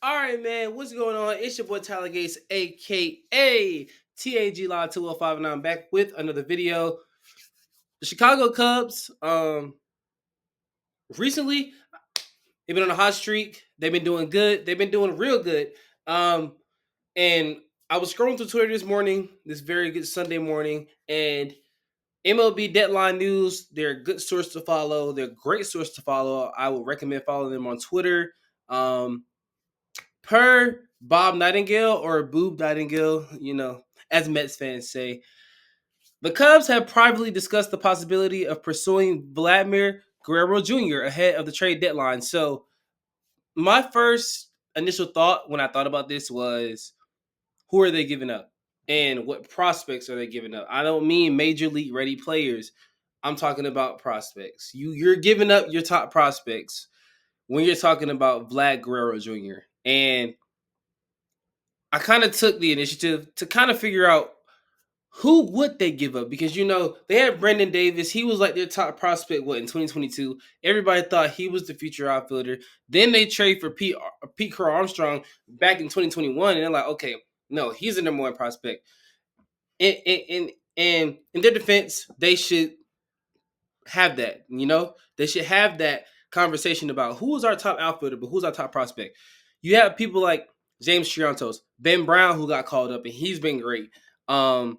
All right, man. What's going on? It's your boy Tyler Gates, aka TAG Law 205, and I'm back with another video. The Chicago Cubs, recently they've been on a hot streak. They've been doing good. They've been doing real good. Um, and I was scrolling through Twitter this morning, this very good Sunday morning, and MLB Deadline News. They're a good source to follow. They're a great source to follow. I would recommend following them on Twitter. Um, Per Bob Nightingale or Boob Nightingale, as Mets fans say, the Cubs have privately discussed the possibility of pursuing Vladimir Guerrero Jr. ahead of the trade deadline. So, my first initial thought when I thought about this was, who are they giving up? And what prospects are they giving up? I don't mean major league ready players. I'm talking about prospects. You're giving up your top prospects when you're talking about Vlad Guerrero Jr. And I kind of took the initiative to kind of figure out who would they give up, because they had Brendan Davis. He was like their top prospect. What, in 2022? Everybody thought he was the future outfielder. Then they trade for Pete Crow Armstrong back in 2021, and they're like, okay, no, he's the number one prospect. And in their defense, they should have that. They should have that conversation about who is our top outfielder, but who's our top prospect. You have people like James Triantos, Ben Brown, who got called up, and he's been great. Brendan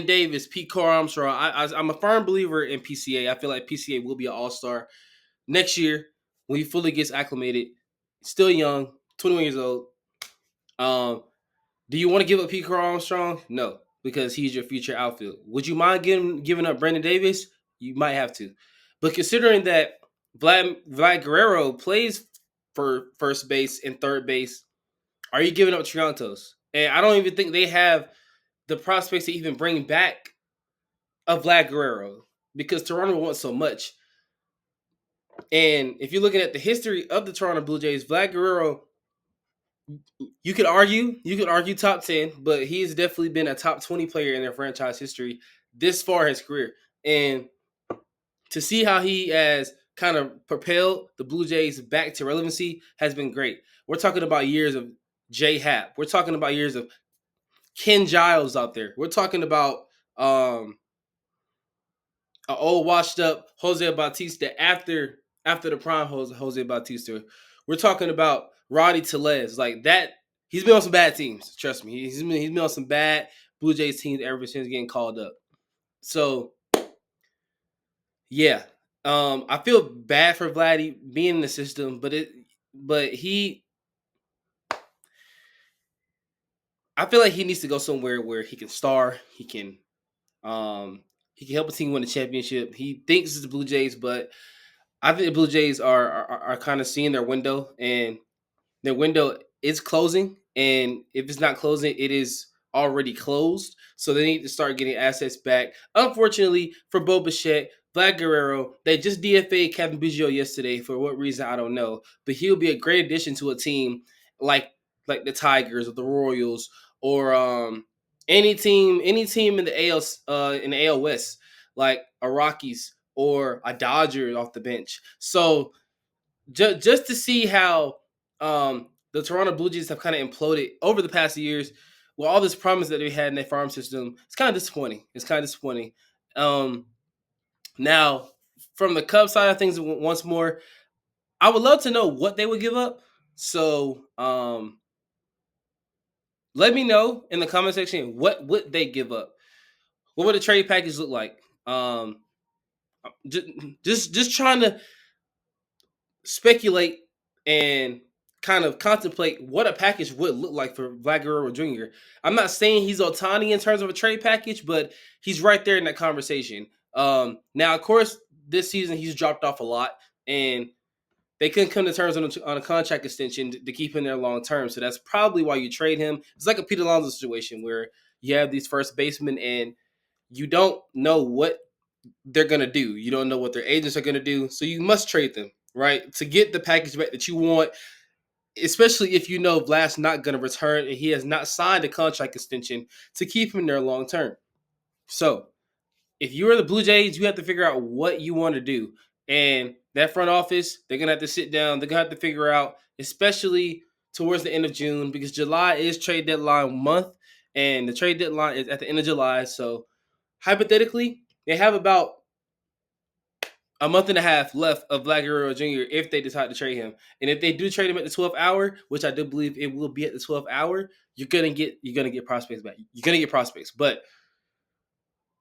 Davis, Pete Crow Armstrong. I'm a firm believer in PCA. I feel like PCA will be an all-star next year when he fully gets acclimated. Still young, 21 years old. Do you want to give up Pete Crow Armstrong? No, because he's your future outfield. Would you mind giving up Brendan Davis? You might have to. But considering that Vlad Guerrero plays for first base and third base, are you giving up Triantos? And I don't even think they have the prospects to even bring back a Vlad Guerrero, because Toronto wants so much. And if you're looking at the history of the Toronto Blue Jays, Vlad Guerrero, you could argue top 10, but he's definitely been a top 20 player in their franchise history this far in his career. And to see how he has kind of propelled the Blue Jays back to relevancy has been great. We're talking about years of J Happ. We're talking about years of Ken Giles out there. We're talking about an old washed up Jose Bautista after the prime Jose Bautista. We're talking about Roddy Tellez, like that. He's been on some bad teams. Trust me, he's been on some bad Blue Jays teams ever since getting called up. So yeah, I feel bad for Vladdy being in the system, but I feel like he needs to go somewhere where he can star. He can help a team win a championship. He thinks it's the Blue Jays, but I think the Blue Jays are kind of seeing their window, and their window is closing. And if it's not closing, it is already closed. So they need to start getting assets back. Unfortunately for Bo Bichette, Vlad Guerrero, they just DFA'd Kevin Biggio yesterday. For what reason, I don't know. But he'll be a great addition to a team like the Tigers or the Royals, or any team in the AL West, like a Rockies or a Dodger off the bench. So just to see how the Toronto Blue Jays have kind of imploded over the past years with all this promise that they had in their farm system, it's kind of disappointing. Um, Now, from the Cubs side of things, once more, I would love to know what they would give up. So let me know in the comment section, what would they give up? What would a trade package look like? Just trying to speculate and kind of contemplate what a package would look like for Vlad Guerrero Jr. I'm not saying he's Otani in terms of a trade package, but he's right there in that conversation. Now, of course, this season he's dropped off a lot, and they couldn't come to terms on a contract extension to keep him there long term. So that's probably why you trade him. It's like a Pete Alonso situation where you have these first basemen and you don't know what they're going to do. You don't know what their agents are going to do. So you must trade them, right, to get the package back that you want, especially if you know Vlad's not going to return and he has not signed a contract extension to keep him there long term. So if you're the Blue Jays, you have to figure out what you want to do. And that front office, they're gonna have to sit down. They're gonna have to figure out, especially towards the end of June, because July is trade deadline month, and the trade deadline is at the end of July. So hypothetically, they have about a month and a half left of Vlad Guerrero Jr. if they decide to trade him. And if they do trade him at the 12th hour, which I do believe it will be at the 12th hour, you're gonna get prospects back. You're gonna get prospects, but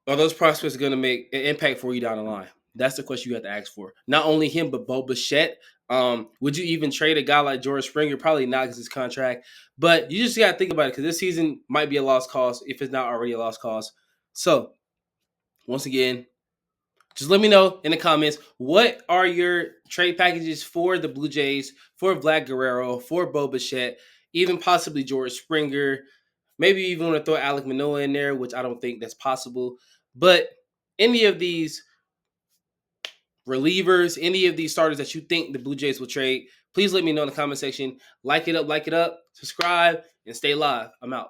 are those prospects going to make an impact for you down the line? That's the question you have to ask for. Not only him, but Bo Bichette. Would you even trade a guy like George Springer? Probably not because his contract. But you just got to think about it because this season might be a lost cause if it's not already a lost cause. So, once again, just let me know in the comments, what are your trade packages for the Blue Jays, for Vlad Guerrero, for Bo Bichette, even possibly George Springer. Maybe you even want to throw Alec Manoah in there, which I don't think that's possible. But any of these relievers, any of these starters that you think the Blue Jays will trade, please let me know in the comment section. Like it up, subscribe, and stay live. I'm out.